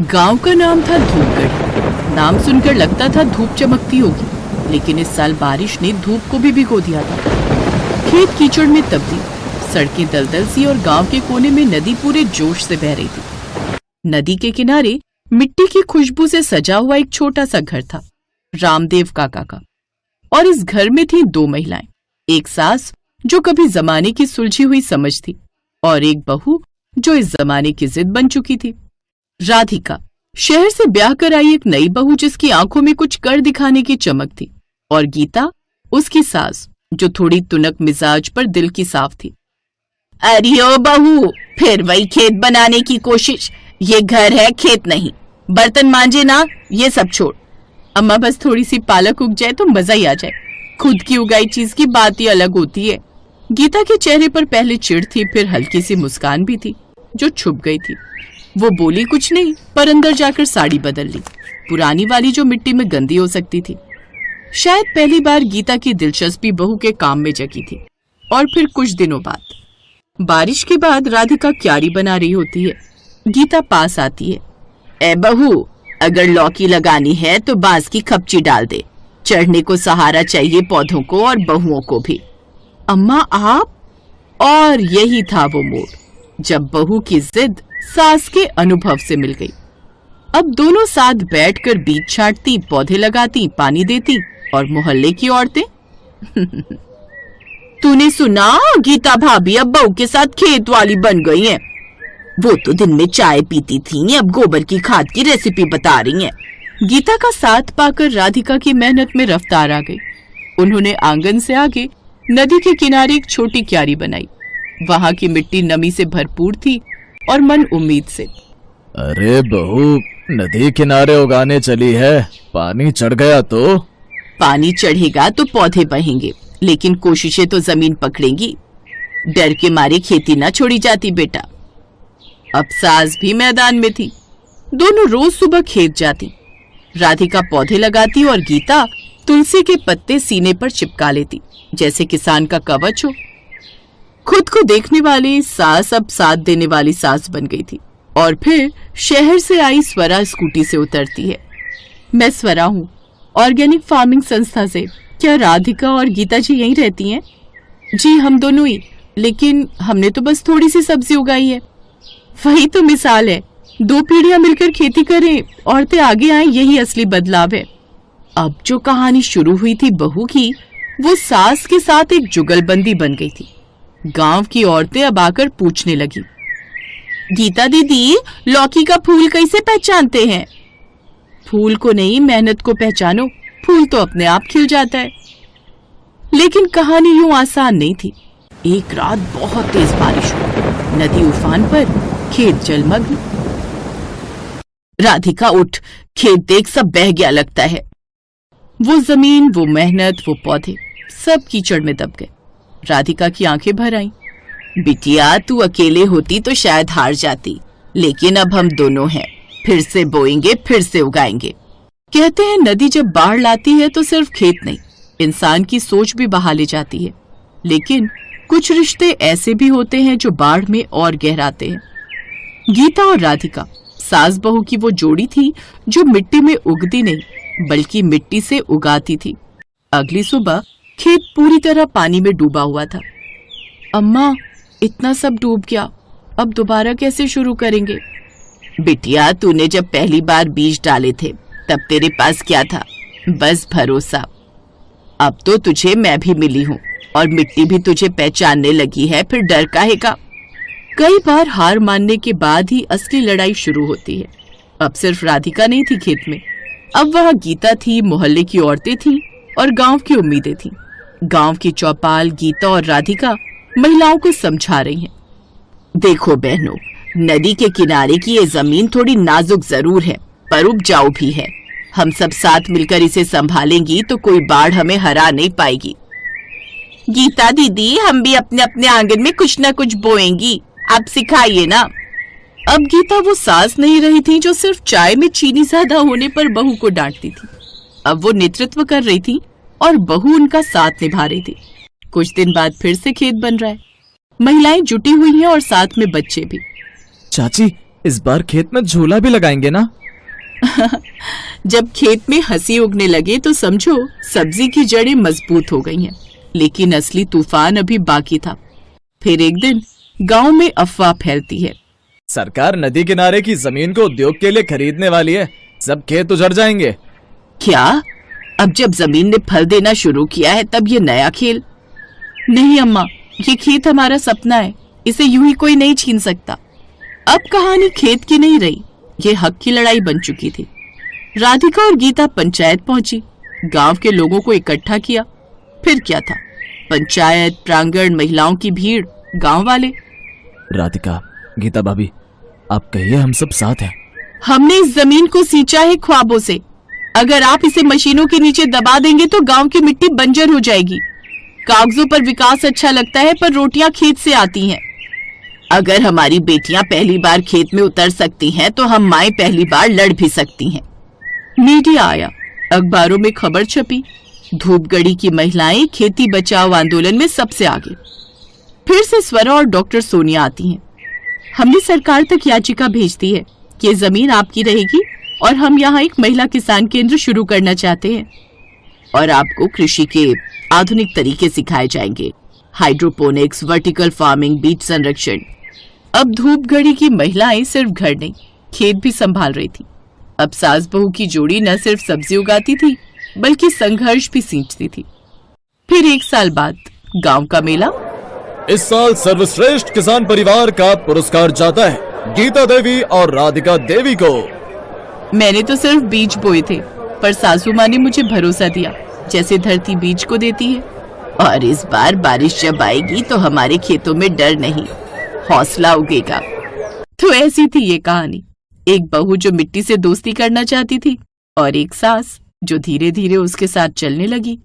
गांव का नाम था धूपगढ़ी। नाम सुनकर लगता था धूप चमकती होगी, लेकिन इस साल बारिश ने धूप को भी भिगो दिया था। खेत कीचड़ में तब्दील, सड़कें दलदल सी और गांव के कोने में नदी पूरे जोश से बह रही थी। नदी के किनारे मिट्टी की खुशबू से सजा हुआ एक छोटा सा घर था, रामदेव काका का। और इस घर में थी दो महिलाएं, एक सास जो कभी जमाने की सुलझी हुई समझ थी, और एक बहू जो इस जमाने की जिद बन चुकी थी। राधिका शहर से ब्याह कर आई एक नई बहू जिसकी आंखों में कुछ कर दिखाने की चमक थी, और गीता उसकी सास जो थोड़ी तुनक मिजाज पर दिल की साफ थी। अरे ओ बहू, फिर वही खेत बनाने की कोशिश। ये घर है, खेत नहीं। बर्तन मांजे ना, ये सब छोड़। अम्मा बस थोड़ी सी पालक उग जाए तो मजा ही आ जाए। खुद की उगाई चीज की बात ही अलग होती है। गीता के चेहरे पर पहले चिढ़ थी, फिर हल्की सी मुस्कान भी थी जो छुप गई थी। वो बोली कुछ नहीं, पर अंदर जाकर साड़ी बदल ली, पुरानी वाली जो मिट्टी में गंदी हो सकती थी। शायद पहली बार गीता की दिलचस्पी बहू के काम में जगी थी। और फिर कुछ दिनों बाद बारिश के बाद राधिका क्यारी बना रही होती है। गीता पास आती है। ए बहू, अगर लौकी लगानी है तो बांस की खपची डाल दे। चढ़ने को सहारा चाहिए पौधों को और बहुओं को भी। अम्मा आप? और यही था वो मोड़ जब बहू की जिद सास के अनुभव से मिल गई। अब दोनों साथ बैठकर बीज छांटती, पौधे लगाती, पानी देती, और मोहल्ले की औरतें तूने सुना, गीता भाभी अब बहू के साथ खेत वाली बन गई हैं। वो तो दिन में चाय पीती थी, अब गोबर की खाद की रेसिपी बता रही हैं। गीता का साथ पाकर राधिका की मेहनत में रफ्तार आ गई। उन्होंने आंगन से आगे नदी के किनारे एक छोटी क्यारी बनाई। वहां की मिट्टी नमी से भरपूर थी और मन उम्मीद से। अरे बहू, नदी किनारे उगाने चली है, पानी चढ़ गया तो? पानी चढ़ेगा तो पौधे बहेंगे, लेकिन कोशिशें तो जमीन पकड़ेंगी। डर के मारे खेती ना छोड़ी जाती बेटा। अब सास भी मैदान में थी। दोनों रोज सुबह खेत जाती। राधिका पौधे लगाती और गीता तुलसी के पत्ते सीने पर चिपका लेती, जैसे किसान का कवच हो। खुद को देखने वाली सास अब साथ देने वाली सास बन गई थी। और फिर शहर से आई स्वरा स्कूटी से उतरती है। मैं स्वरा हूँ, ऑर्गेनिक फार्मिंग संस्था से। क्या राधिका और गीता जी यहीं रहती हैं? जी, हम दोनों ही, लेकिन हमने तो बस थोड़ी सी सब्जी उगाई है। वही तो मिसाल है, दो पीढ़ियां मिलकर खेती करें, औरतें आगे आए, यही असली बदलाव है। अब जो कहानी शुरू हुई थी बहू की, वो सास के साथ एक जुगलबंदी बन गई थी। गांव की औरतें अब आकर पूछने लगी, गीता दीदी, लौकी का फूल कैसे पहचानते हैं? फूल को नहीं, मेहनत को पहचानो। फूल तो अपने आप खिल जाता है। लेकिन कहानी यूं आसान नहीं थी। एक रात बहुत तेज बारिश हुई, नदी उफान पर, खेत जलमग्न। राधिका उठ, खेत देख सब बह गया लगता है। वो जमीन, वो मेहनत, वो पौधे, सब कीचड़ में दब गए। राधिका की आंखें भर आईं। बिटिया, तू अकेले होती तो शायद हार जाती, लेकिन अब हम दोनों हैं। फिर से बोएंगे, फिर से उगाएंगे। कहते हैं नदी जब बाढ़ लाती है तो सिर्फ खेत नहीं, इंसान की सोच भी बहा ले जाती है। लेकिन कुछ रिश्ते ऐसे भी होते हैं जो बाढ़ में और गहराते हैं। गीता और राधिका सास बहू की वो जोड़ी थी जो मिट्टी में उगती नहीं, बल्कि मिट्टी से उगाती थी। अगली सुबह खेत पूरी तरह पानी में डूबा हुआ था। अम्मा, इतना सब डूब गया, अब दोबारा कैसे शुरू करेंगे? बिटिया, तूने जब पहली बार बीज डाले थे तब तेरे पास क्या था? बस भरोसा। अब तो तुझे मैं भी मिली हूँ और मिट्टी भी तुझे पहचानने लगी है, फिर डर काहे का? कई बार हार मानने के बाद ही असली लड़ाई शुरू होती है। अब सिर्फ राधिका नहीं थी खेत में, अब वहाँ गीता थी, मोहल्ले की औरतें थी और गांव की उम्मीदें थी। गांव की चौपाल गीता और राधिका महिलाओं को समझा रही हैं। देखो बहनों, नदी के किनारे की ये जमीन थोड़ी नाजुक जरूर है, पर उपजाऊ भी है। हम सब साथ मिलकर इसे संभालेंगी तो कोई बाढ़ हमें हरा नहीं पाएगी। गीता दीदी, हम भी अपने अपने आंगन में कुछ न कुछ बोएंगी, आप सिखाइए ना। अब गीता वो सास नहीं रही थी जो सिर्फ चाय में चीनी ज्यादा होने पर बहू को डांटती थी। अब वो नेतृत्व कर रही थी और बहू उनका साथ निभा रही थी। कुछ दिन बाद फिर से खेत बन रहा है। महिलाएं जुटी हुई हैं और साथ में बच्चे भी। चाची, इस बार खेत में झूला भी लगाएंगे ना? जब खेत में हंसी उगने लगे तो समझो सब्जी की जड़ें मजबूत हो गई हैं। लेकिन असली तूफान अभी बाकी था। फिर एक दिन गांव में अफवाह फैलती है। सरकार नदी किनारे की जमीन को उद्योग के लिए खरीदने वाली है, सब खेत उजड़ जाएंगे। क्या? अब जब जमीन ने फल देना शुरू किया है तब ये नया खेल? नहीं अम्मा, ये खेत हमारा सपना है, इसे यूं ही कोई नहीं छीन सकता। अब कहानी खेत की नहीं रही, ये हक की लड़ाई बन चुकी थी। राधिका और गीता पंचायत पहुंची, गांव के लोगों को इकट्ठा किया। फिर क्या था, पंचायत प्रांगण, महिलाओं की भीड़, गांव वाले। राधिका, गीता भाभी, आप कहिए, हम सब साथ हैं। हमने इस जमीन को सींचा है ख्वाबों से। अगर आप इसे मशीनों के नीचे दबा देंगे तो गांव की मिट्टी बंजर हो जाएगी। कागजों पर विकास अच्छा लगता है पर रोटियां खेत से आती हैं। अगर हमारी बेटियां पहली बार खेत में उतर सकती हैं तो हम माएं पहली बार लड़ भी सकती हैं। मीडिया आया, अखबारों में खबर छपी, धूपगढ़ी की महिलाएं खेती बचाओ आंदोलन में सबसे आगे। फिर से स्वरा और डॉक्टर सोनिया आती हैं। हमने सरकार तक याचिका भेज दी है कि ये जमीन आपकी रहेगी और हम यहाँ एक महिला किसान केंद्र शुरू करना चाहते हैं और आपको कृषि के आधुनिक तरीके सिखाए जाएंगे, हाइड्रोपोनिक्स, वर्टिकल फार्मिंग, बीज संरक्षण। अब धूपगढ़ी की महिलाएं सिर्फ घर नहीं, खेत भी संभाल रही थी। अब सास बहू की जोड़ी न सिर्फ सब्जी उगाती थी बल्कि संघर्ष भी सींचती थी। फिर एक साल बाद गांव का मेला। इस साल सर्वश्रेष्ठ किसान परिवार का पुरस्कार जाता है गीता देवी और राधिका देवी को। मैंने तो सिर्फ बीज बोए थे, पर सासू माँ ने मुझे भरोसा दिया, जैसे धरती बीज को देती है। और इस बार बारिश जब आएगी तो हमारे खेतों में डर नहीं, हौसला उगेगा। तो ऐसी थी ये कहानी। एक बहू जो मिट्टी से दोस्ती करना चाहती थी और एक सास जो धीरे धीरे उसके साथ चलने लगी।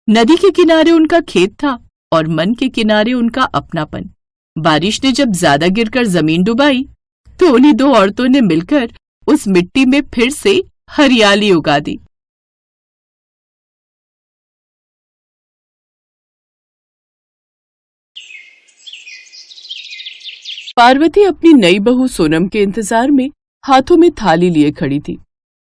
नदी के किनारे उनका खेत था और मन के किनारे उनका अपनापन। बारिश ने जब ज्यादा गिरकर जमीन डुबाई तो उन्हीं दो औरतों ने मिलकर उस मिट्टी में फिर से हरियाली उगा दी। पार्वती अपनी नई बहू सोनम के इंतजार में हाथों में थाली लिए खड़ी थी।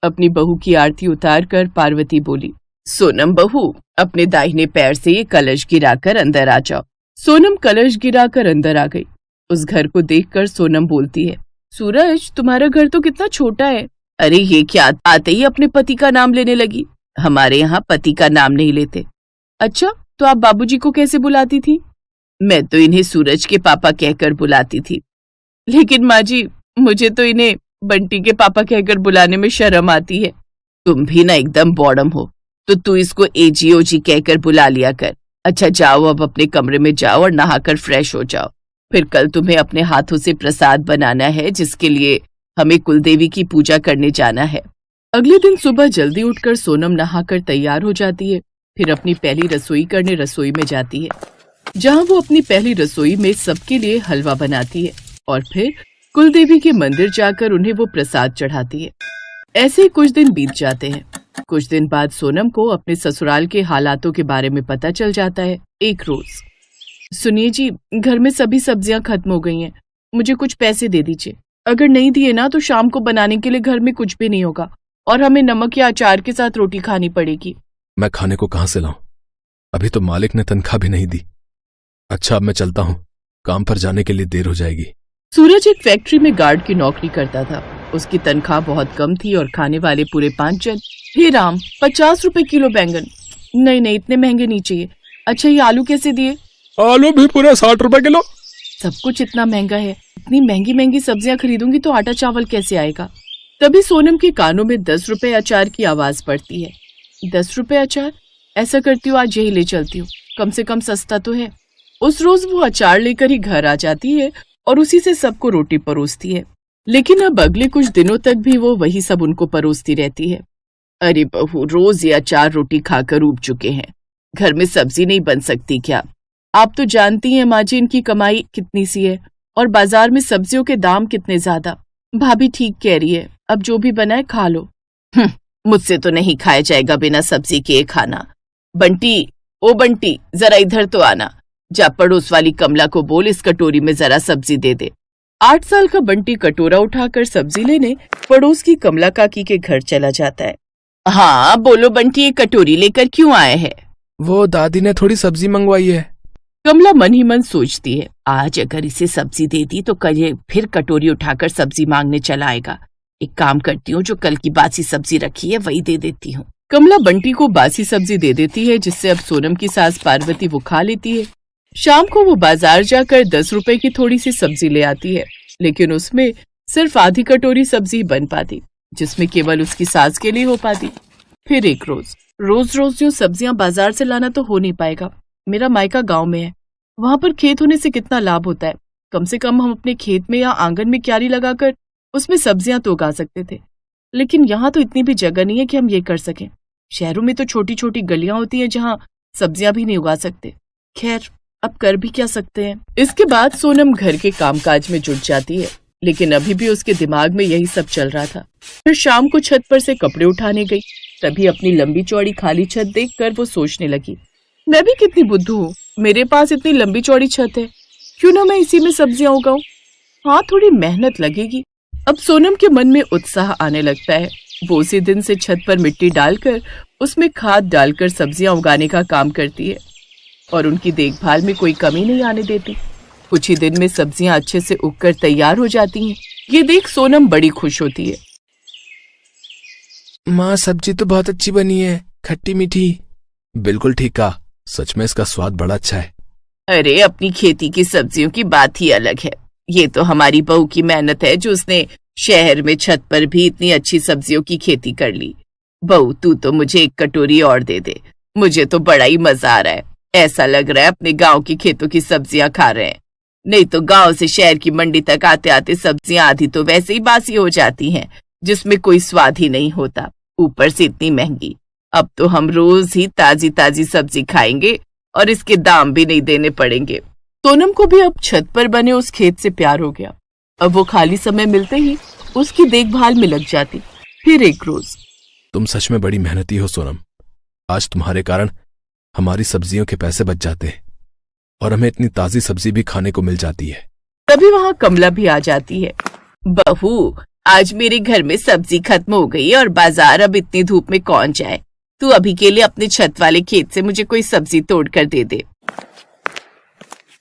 अपनी बहू की आरती उतारकर पार्वती बोली, सोनम बहू, अपने दाहिने पैर से ये कलश गिराकर अंदर आ जाओ। सोनम कलश गिराकर अंदर आ गई। उस घर को देखकर सोनम बोलती है, सूरज, तुम्हारा घर तो कितना छोटा है। अरे ये क्या, आते ही अपने पति का नाम लेने लगी। हमारे यहाँ पति का नाम नहीं लेते। अच्छा, तो आप बाबूजी को कैसे बुलाती थी? मैं तो इन्हें सूरज के पापा कहकर बुलाती थी। लेकिन माँ जी, मुझे तो इन्हें बंटी के पापा कहकर बुलाने में शर्म आती है। तुम भी ना एकदम बॉडम हो, तो तू इसको एजी ओजी कहकर बुला लिया कर। अच्छा जाओ, अब अपने कमरे में जाओ और नहाकर फ्रेश हो जाओ। फिर कल तुम्हें अपने हाथों से प्रसाद बनाना है, जिसके लिए हमें कुलदेवी की पूजा करने जाना है। अगले दिन सुबह जल्दी उठकर सोनम नहाकर तैयार हो जाती है। फिर अपनी पहली रसोई करने रसोई में जाती है, जहाँ वो अपनी पहली रसोई में सबके लिए हलवा बनाती है और फिर कुलदेवी के मंदिर जाकर उन्हें वो प्रसाद चढ़ाती है। ऐसे ही कुछ दिन बीत जाते हैं। कुछ दिन बाद सोनम को अपने ससुराल के हालातों के बारे में पता चल जाता है। एक रोज, सुनिए जी, घर में सभी सब्जियां खत्म हो गई हैं, मुझे कुछ पैसे दे दीजिए। अगर नहीं दिए ना तो शाम को बनाने के लिए घर में कुछ भी नहीं होगा और हमें नमक या अचार के साथ रोटी खानी पड़ेगी। मैं खाने को कहां से लाऊं? अभी तो मालिक ने तनख्वाह भी नहीं दी। अच्छा, अब मैं चलता हूं, काम पर जाने के लिए देर हो जाएगी। सूरज एक फैक्ट्री में गार्ड की नौकरी करता था। उसकी तनख्वाह बहुत कम थी और खाने वाले पूरे 5 जन। हे राम, 50 रुपए किलो बैंगन? नहीं नहीं, इतने महंगे नहीं चाहिए। अच्छा, ये आलू कैसे दिए? आलू भी पूरे 60 रुपए किलो। सब कुछ इतना महंगा है, इतनी महंगी महंगी सब्जियां खरीदूंगी तो आटा चावल कैसे आएगा? तभी सोनम के कानों में 10 रुपए अचार की आवाज पड़ती है। 10 रुपए अचार? ऐसा करती हूँ, आज यही ले चलती हूँ, कम से कम सस्ता तो है। उस रोज वो अचार लेकर ही घर आ जाती है और उसी से सबको रोटी परोसती है। लेकिन अब अगले कुछ दिनों तक भी वो वही सब उनको परोसती रहती है। अरे बहू, रोज ये अचार रोटी खाकर ऊब चुके हैं, घर में सब्जी नहीं बन सकती क्या? आप तो जानती हैं माँ जी, इनकी कमाई कितनी सी है और बाजार में सब्जियों के दाम कितने ज्यादा। भाभी ठीक कह रही है, अब जो भी बनाए खा लो। मुझसे तो नहीं खाया जाएगा बिना सब्जी के खाना। बंटी, ओ बंटी, जरा इधर तो आना। जा पड़ोस वाली कमला को बोल इस कटोरी में जरा सब्जी दे दे। 8 साल का बंटी कटोरा उठाकर सब्जी लेने पड़ोस की कमला काकी के घर चला जाता है। हाँ बोलो बंटी, ये कटोरी लेकर क्यों आए हैं? वो दादी ने थोड़ी सब्जी मंगवाई है। कमला मन ही मन सोचती है, आज अगर इसे सब्जी दे दी तो कल ये फिर कटोरी उठाकर सब्जी मांगने चला आएगा। एक काम करती हूँ, जो कल की बासी सब्जी रखी है वही दे देती हूँ। कमला बंटी को बासी सब्जी दे देती है, जिससे अब सोनम की सास पार्वती वो खा लेती है। शाम को वो बाजार जाकर 10 रुपए की थोड़ी सी सब्जी ले आती है, लेकिन उसमें सिर्फ आधी कटोरी सब्जी बन पाती, जिसमें केवल उसकी सास के लिए हो पाती। फिर एक रोज रोज जो सब्जियां बाजार से लाना तो हो नहीं पाएगा। मेरा मायका गांव में है, वहां पर खेत होने से कितना लाभ होता है। कम से कम हम अपने खेत में या आंगन में क्यारी लगाकर उसमें सब्जियां तो उगा सकते थे, लेकिन यहाँ तो इतनी भी जगह नहीं है कि हम ये कर सकें। शहरों में तो छोटी छोटी गलियां होती हैं जहाँ सब्जियां भी नहीं उगा सकते। खैर, अब कर भी क्या सकते हैं। इसके बाद सोनम घर के कामकाज में जुट जाती है, लेकिन अभी भी उसके दिमाग में यही सब चल रहा था। फिर शाम को छत पर से कपड़े उठाने गई, तभी अपनी लंबी चौड़ी खाली छत देखकर वो सोचने लगी, मैं भी कितनी बुद्धू हूँ, मेरे पास इतनी लंबी चौड़ी छत है, क्यों ना मैं इसी में सब्जियां उगाऊं। हाँ, थोड़ी मेहनत लगेगी। अब सोनम के मन में उत्साह आने लगता है। वो उसी दिन से छत पर मिट्टी डालकर उसमें खाद डालकर सब्जियां उगाने का काम करती है और उनकी देखभाल में कोई कमी नहीं आने देती। कुछ ही दिन में सब्जियां अच्छे से उगकर तैयार हो जाती हैं। ये देख सोनम बड़ी खुश होती है। माँ, सब्जी तो बहुत अच्छी बनी है, खट्टी मीठी। बिल्कुल ठीक कहा, सच में इसका स्वाद बड़ा अच्छा है। अरे, अपनी खेती की सब्जियों की बात ही अलग है। ये तो हमारी बहू की मेहनत है जो उसने शहर में छत पर भी इतनी अच्छी सब्जियों की खेती कर ली। बहू, तू तो मुझे एक कटोरी और दे दे, मुझे तो बड़ा ही मजा आ रहा है। ऐसा लग रहा है अपने गांव की खेतों की सब्जियां खा रहे हैं। नहीं तो गांव से शहर की मंडी तक आते आते सब्जियां आधी तो वैसे ही बासी हो जाती हैं, जिसमें कोई स्वाद ही नहीं होता, ऊपर से इतनी महंगी। अब तो हम रोज ही ताजी ताजी सब्जी खाएंगे और इसके दाम भी नहीं देने पड़ेंगे। सोनम को भी अब छत पर बने उस खेत से प्यार हो गया। अब वो खाली समय मिलते ही उसकी देखभाल में लग जाती। फिर एक रोज, तुम सच में बड़ी मेहनती हो सोनम। आज तुम्हारे कारण हमारी सब्जियों के पैसे बच जाते हैं और हमें इतनी ताजी सब्जी भी खाने को मिल जाती है। तभी वहाँ कमला भी आ जाती है। बहू, आज मेरे घर में सब्जी खत्म हो गई और बाजार अब इतनी धूप में कौन जाए। तू अभी के लिए अपने छत वाले खेत से मुझे कोई सब्जी तोड़ कर दे दे,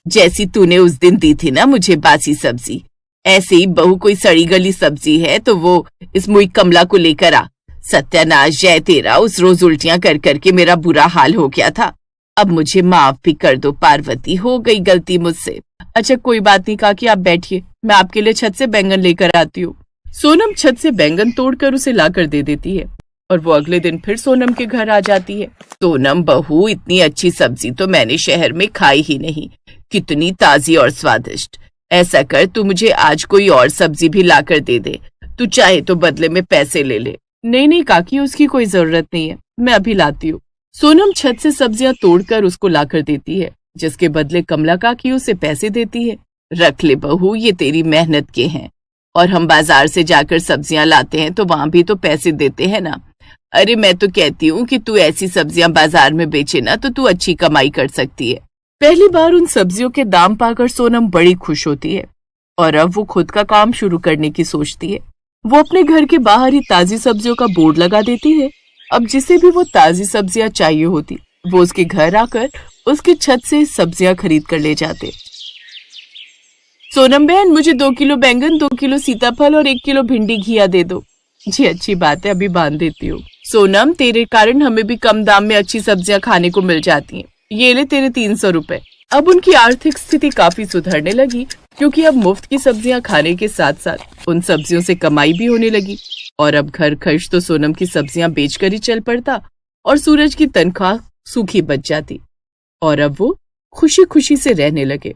जैसी तूने उस दिन दी थी ना मुझे बासी सब्जी। ऐसे ही बहू कोई सड़ी गली सब्जी है तो वो इस मुई कमला को लेकर आ। सत्यानाश जय तेरा, उस रोज उल्टियां कर करके मेरा बुरा हाल हो गया था। अब मुझे माफ भी कर दो पार्वती, हो गई गलती मुझसे। अच्छा कोई बात नहीं काकी, आप बैठिए, मैं आपके लिए छत से बैंगन लेकर आती हूँ। सोनम छत से बैंगन तोड़कर उसे लाकर दे देती है और वो अगले दिन फिर सोनम के घर आ जाती है। सोनम बहू, इतनी अच्छी सब्जी तो मैंने शहर में खाई ही नहीं, कितनी ताजी और स्वादिष्ट। ऐसा कर, तू मुझे आज कोई और सब्जी भी लाकर दे दे, तू चाहे तो बदले में पैसे ले ले। नहीं काकी, उसकी कोई जरूरत नहीं है, मैं अभी लाती हूँ। सोनम छत से सब्जियां तोड़कर उसको लाकर देती है, जिसके बदले कमला काकी उसे पैसे देती है। रख ले बहू, ये तेरी मेहनत के हैं, और हम बाजार से जाकर सब्जियां लाते हैं तो वहां भी तो पैसे देते हैं ना। अरे मैं तो कहती हूँ कि तू ऐसी सब्जियां बाजार में बेचे ना तो तू अच्छी कमाई कर सकती है। पहली बार उन सब्जियों के दाम पाकर सोनम बड़ी खुश होती है और अब वो खुद का काम शुरू करने की सोचती है। वो अपने घर के बाहर ही ताजी सब्जियों का बोर्ड लगा देती है। अब जिसे भी वो ताजी सब्जियां चाहिए होती वो उसके घर आकर उसकी छत से सब्जियां खरीद कर ले जाते। सोनम बहन, मुझे 2 किलो बैंगन, 2 किलो सीताफल और 1 किलो भिंडी घिया दे दो। जी अच्छी बात है, अभी बांध देती हूँ। सोनम, तेरे कारण हमें भी कम दाम में अच्छी सब्जियां खाने को मिल जाती हैं। ये ले तेरे 300 रुपए। अब उनकी आर्थिक स्थिति काफी सुधरने लगी, क्योंकि अब मुफ्त की सब्जियां खाने के साथ साथ उन सब्जियों से कमाई भी होने लगी और अब घर खर्च तो सोनम की सब्जियां बेचकर ही चल पड़ता और सूरज की तनख्वाह सूखी बच जाती और अब वो खुशी खुशी से रहने लगे।